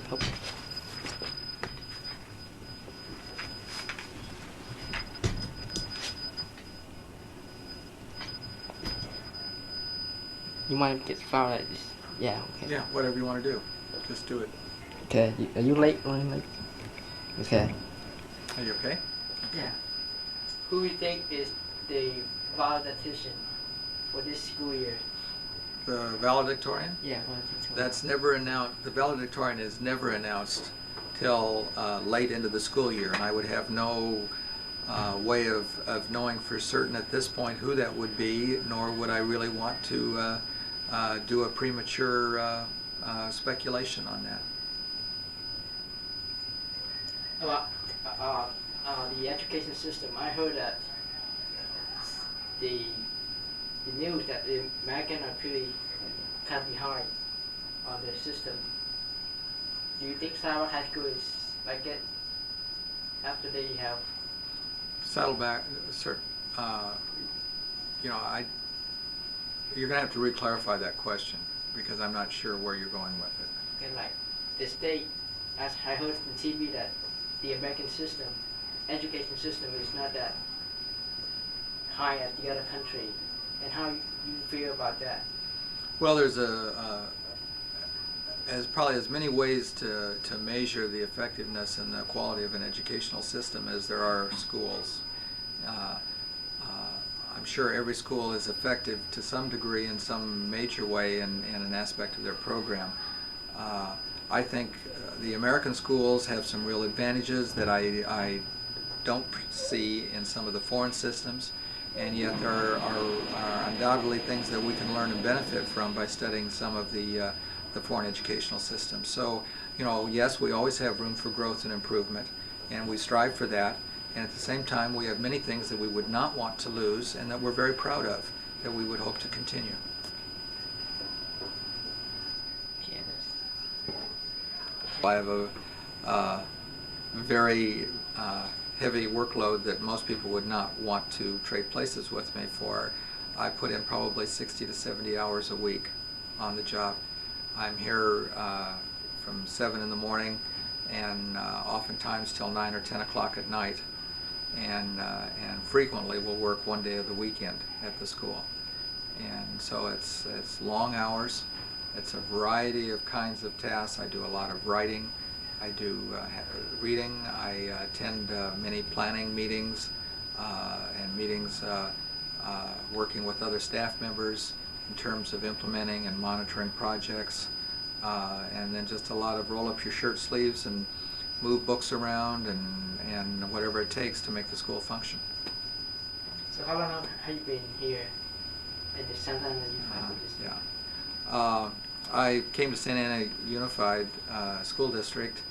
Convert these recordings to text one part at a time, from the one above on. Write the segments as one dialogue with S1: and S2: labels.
S1: Hope. You might get fouled at this. Yeah, okay.
S2: Yeah, whatever you want to do. Just do it.
S1: Okay, are you late? Okay.
S2: Are you okay?
S1: Yeah. Who do you think is the valedictorian for this school year?
S2: The valedictorian?
S1: Yeah, valedictorian.
S2: That's never announced. The valedictorian is never announced till late into the school year, and I would have no way of knowing for certain at this point who that would be, nor would I really want to do a premature speculation on that.
S1: About the education system, I heard that the news that the Americans are pretty kind of behind on their system. Do you think Saddleback High School is like it after they have?
S2: Saddleback, sir. You're gonna have to re-clarify that question because I'm not sure where you're going with it.
S1: And like the state, as I heard from TV, that the American system, education system, is not that high as the other country, and how you feel about that?
S2: Well, there's probably as many ways to measure the effectiveness and the quality of an educational system as there are schools. I'm sure every school is effective to some degree in some major way in an aspect of their program. I think the American schools have some real advantages that I don't see in some of the foreign systems, and yet there are undoubtedly things that we can learn and benefit from by studying some of the foreign educational systems. So, yes, we always have room for growth and improvement, and we strive for that. And at the same time, we have many things that we would not want to lose and that we're very proud of, that we would hope to continue. I have a very heavy workload that most people would not want to trade places with me for. I put in probably 60 to 70 hours a week on the job. I'm here from 7 in the morning and oftentimes till 9 or 10 o'clock at night, and frequently we'll work one day of the weekend at the school. And so it's long hours. It's a variety of kinds of tasks. I do a lot of writing. I do reading. I attend many planning meetings and meetings working with other staff members in terms of implementing and monitoring projects. And then just a lot of roll up your shirt sleeves and move books around and whatever it takes to make the school function.
S1: So how long have you been here at the Santa Ana
S2: Yeah. I came to Santa Ana Unified School District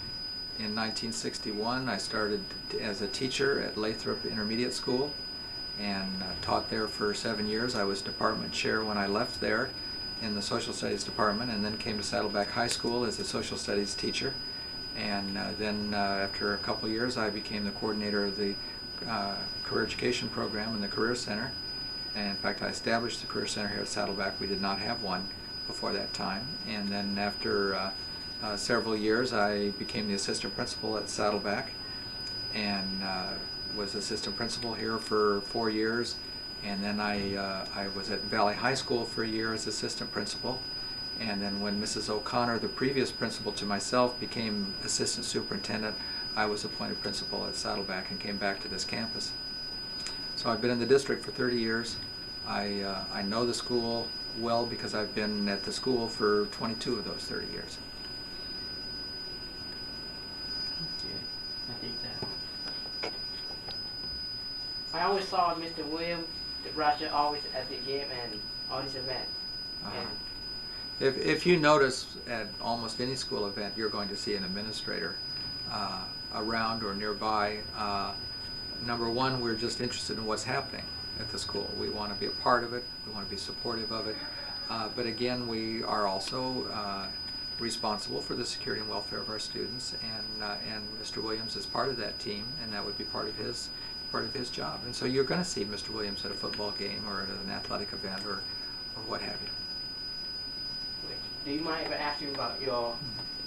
S2: in 1961. I started as a teacher at Lathrop Intermediate School and taught there for 7 years. I was department chair when I left there in the social studies department, and then came to Saddleback High School as a social studies teacher. And then after a couple years, I became the coordinator of the career education program in the Career Center. And in fact, I established the Career Center here at Saddleback. We did not have one before that time. And then after several years, I became the assistant principal at Saddleback and was assistant principal here for 4 years. And then I was at Valley High School for a year as assistant principal. And then when Mrs. O'Connor, the previous principal to myself, became assistant superintendent, I was appointed principal at Saddleback and came back to this campus. So I've been in the district for 30 years. I know the school well because I've been at the school for 22 of those 30 years.
S1: Okay, I think that. I always saw Mr. Williams, the Roger, always at the game and all these events.
S2: If you notice at almost any school event, you're going to see an administrator around or nearby. Number one, we're just interested in what's happening at the school. We want to be a part of it. We want to be supportive of it. But again, we are also responsible for the security and welfare of our students, and Mr. Williams is part of that team, and that would be part of his job. And so you're going to see Mr. Williams at a football game or at an athletic event or what have you.
S1: Do you mind if I ask you about your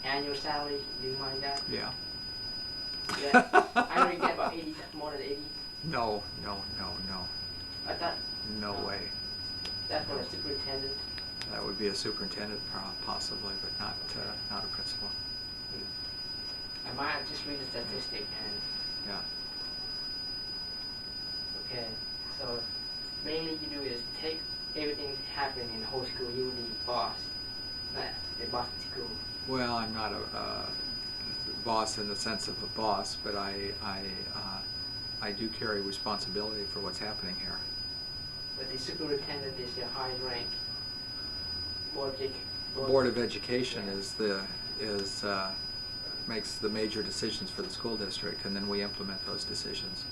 S1: annual salary? Do you mind that?
S2: Yeah.
S1: Yeah. I know you get about 80, more than 80.
S2: No.
S1: I thought
S2: No way.
S1: that's for a superintendent.
S2: That would be a superintendent possibly, but not a principal.
S1: I might just read the statistic and
S2: Yeah.
S1: okay. So mainly you do is take everything happening in the whole school. You the boss, the boss of the school.
S2: Well, I'm not a boss in the sense of a boss, but I do carry responsibility for what's happening here.
S1: But the superintendent is the highest rank.
S2: Board of Education makes the major decisions for the school district, and then we implement those decisions.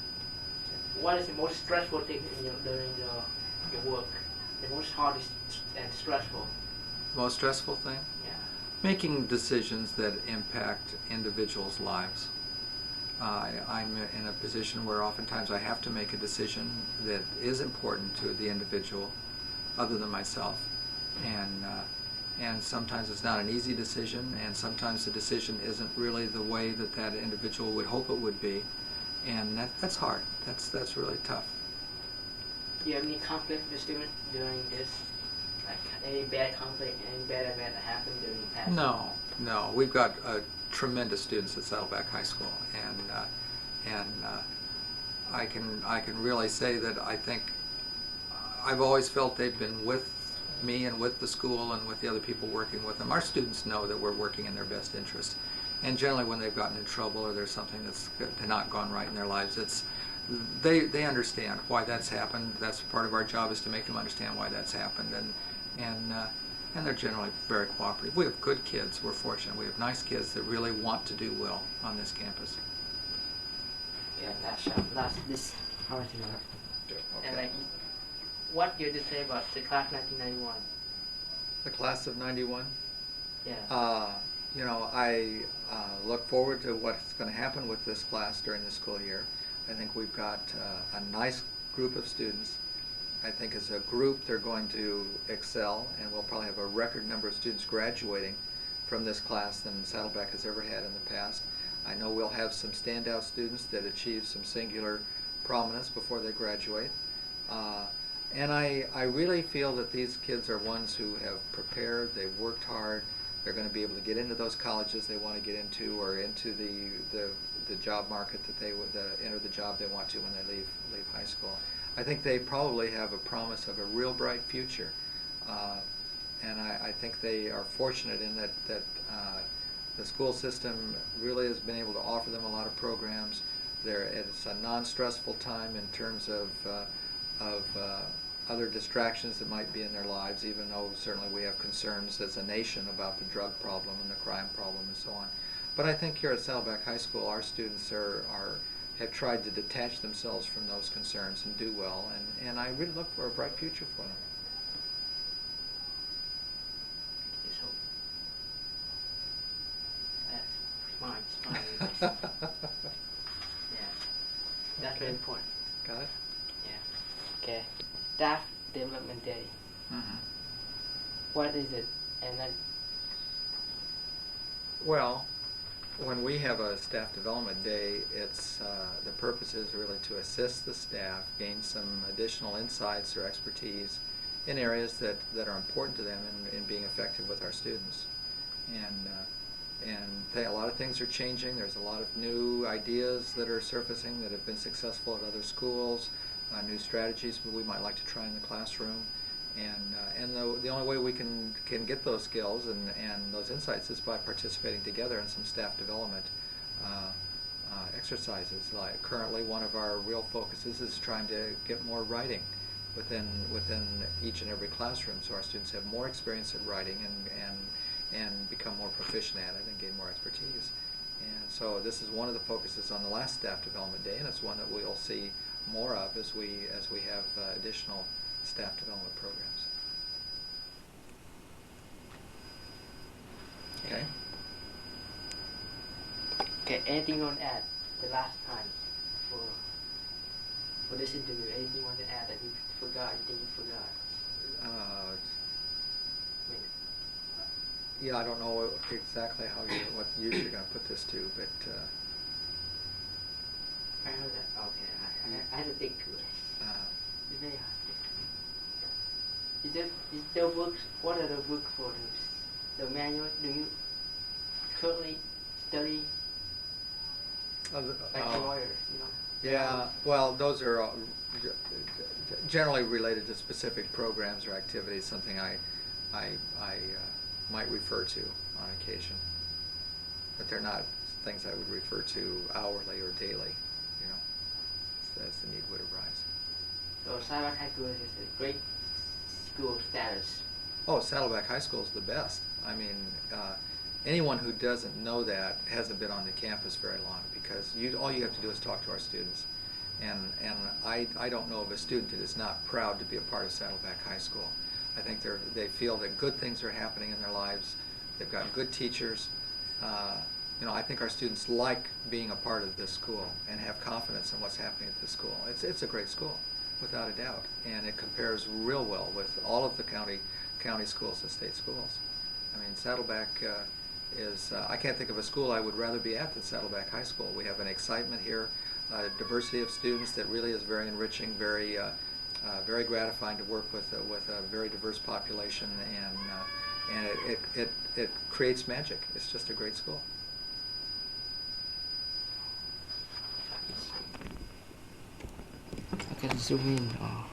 S1: What is the most stressful thing during your work? The most hardest and stressful?
S2: Most stressful thing?
S1: Yeah.
S2: Making decisions that impact individuals' lives. I'm in a position where oftentimes I have to make a decision that is important to the individual, other than myself, and sometimes it's not an easy decision, and sometimes the decision isn't really the way that that individual would hope it would be, and that's hard. That's really tough.
S1: Do you have any conflict with the student during this? Like any bad conflict, any bad event that happened during the past?
S2: No. We've got tremendous students at Saddleback High School, and I can really say that I think I've always felt they've been with me and with the school and with the other people working with them. Our students know that we're working in their best interest, and generally when they've gotten in trouble or there's something that's not gone right in their lives, they understand why that's happened. That's part of our job, is to make them understand why that's happened, and they're generally very cooperative. We have good kids. We're fortunate. We have nice kids that really want to do well on this campus.
S1: Yeah, that's this. How much you know?
S2: Okay.
S1: And like, what you did say about the class 1991?
S2: The class of '91.
S1: Yeah.
S2: I look forward to what's going to happen with this class during the school year. I think we've got a nice group of students. I think as a group they're going to excel, and we'll probably have a record number of students graduating from this class than Saddleback has ever had in the past. I know we'll have some standout students that achieve some singular prominence before they graduate. And I really feel that these kids are ones who have prepared, they've worked hard, they're going to be able to get into those colleges they want to get into, or into the job market that they would enter the job they want to when they leave high school. I think they probably have a promise of a real bright future, and I think they are fortunate in that the school system really has been able to offer them a lot of programs. It's a non-stressful time in terms of other distractions that might be in their lives, even though certainly we have concerns as a nation about the drug problem and the crime problem and so on. But I think here at Saddleback High School, our students have tried to detach themselves from those concerns and do well, and I really look for a bright future for them.
S1: Just hope. That's smart. Yeah. That's very important.
S2: Got it?
S1: Yeah. Okay. Staff Development Day.
S2: Mm-hmm.
S1: What is it? And then.
S2: Well, when we have a staff development day, it's the purpose is really to assist the staff gain some additional insights or expertise in areas that are important to them in being effective with our students. And a lot of things are changing. There's a lot of new ideas that are surfacing that have been successful at other schools, new strategies we might like to try in the classroom. And the only way we can get those skills and those insights is by participating together in some staff development exercises. Like currently, one of our real focuses is trying to get more writing within each and every classroom, so our students have more experience at writing and become more proficient at it and gain more expertise. And so this is one of the focuses on the last staff development day, and it's one that we'll see more of as we have additional staff development programs. Okay.
S1: Okay. Anything you want to add? The last time for this interview, anything you want to add that you forgot? You think you forgot?
S2: Yeah, I don't know exactly what use you're going to put this to, but
S1: I heard that. Okay, I had to dig to it. It's very hard. Is there books? What are the books for the manual? Do you currently study like a lawyer? You know.
S2: yeah, well, those are all generally related to specific programs or activities. Something I might refer to on occasion, but they're not things I would refer to hourly or daily. You know, as the need would arise.
S1: So Saddleback High School is a great school status.
S2: Oh, Saddleback High School is the best. I mean, anyone who doesn't know that hasn't been on the campus very long, because all you have to do is talk to our students. And I don't know of a student that is not proud to be a part of Saddleback High School. I think they feel that good things are happening in their lives. They've got good teachers. You know, I think our students like being a part of this school and have confidence in what's happening at this school. It's a great school, without a doubt, and it compares real well with all of the county schools and state schools. I mean, Saddleback is, I can't think of a school I would rather be at than Saddleback High School. We have an excitement here, a diversity of students that really is very enriching, very gratifying to work with a very diverse population, and it creates magic. It's just a great school.
S1: I can zoom in. Oh.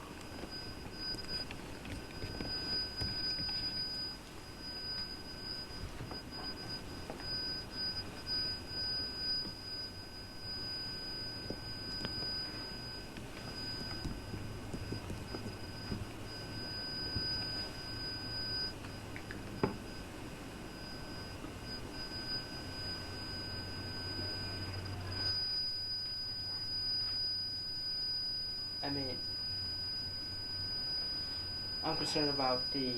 S1: I mean, I'm concerned about the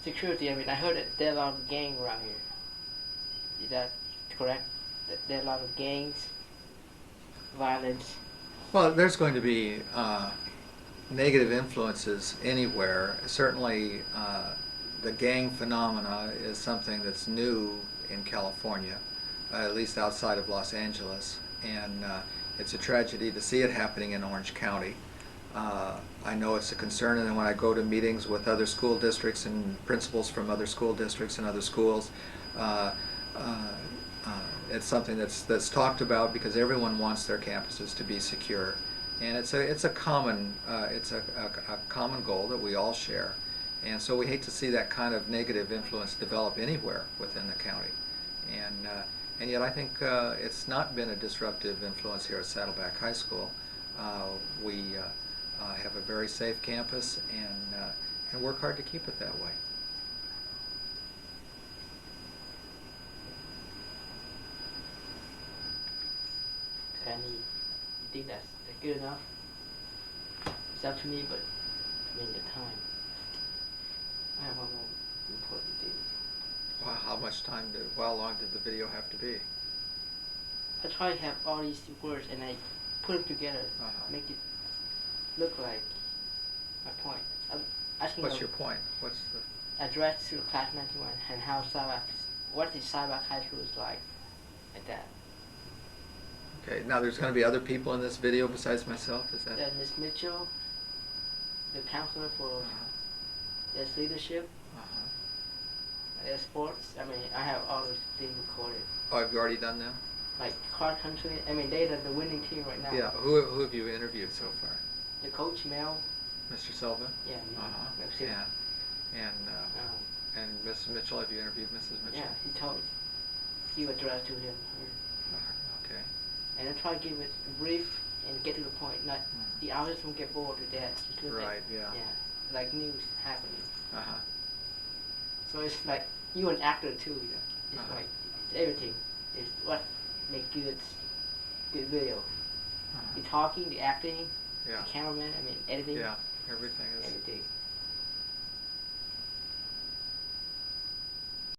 S1: security. I mean, I heard that there are a lot of gangs around here. Is that correct? That there are a lot of gangs, violence.
S2: Well, there's going to be negative influences anywhere. Certainly, the gang phenomena is something that's new in California, at least outside of Los Angeles, and it's a tragedy to see it happening in Orange County. I know it's a concern, and then when I go to meetings with other school districts and principals from other school districts and other schools, it's something that's talked about, because everyone wants their campuses to be secure, and it's a common goal that we all share, and so we hate to see that kind of negative influence develop anywhere within the county, and yet I think it's not been a disruptive influence here at Saddleback High School. We have a very safe campus, and work hard to keep it that way.
S1: Any, you think that's good enough? It's up to me, but I mean the time. I have one more important thing.
S2: Wow, how long did the video have to be?
S1: I try to have all these words and I put them together, make it look like my point. I'm asking
S2: What's your point? What's the
S1: address to class 91 and how what is Saddleback High School is like that.
S2: Okay, now there's going to be other people in this video besides myself, is that?
S1: Ms. Mitchell, the counselor for there's leadership, there's sports. I mean, I have all those things recorded.
S2: Oh, have you already done them?
S1: Like cross country. I mean, they're the winning team right now.
S2: Yeah. Who have you interviewed so far?
S1: The coach, Mel.
S2: Mr. Sullivan?
S1: Yeah.
S2: Yeah. And Mrs. Mitchell, have you interviewed Mrs. Mitchell?
S1: Yeah, he told me. You addressed to him.
S2: Okay.
S1: And I try to give it brief and get to the point. Not the others don't get bored with that.
S2: Right. Yeah.
S1: Yeah. Like news happening. So it's like you an actor too. You know. It's like everything. It's what makes good video. The talking, the acting, the cameraman. I mean, editing.
S2: Yeah. Everything is.
S1: Everything.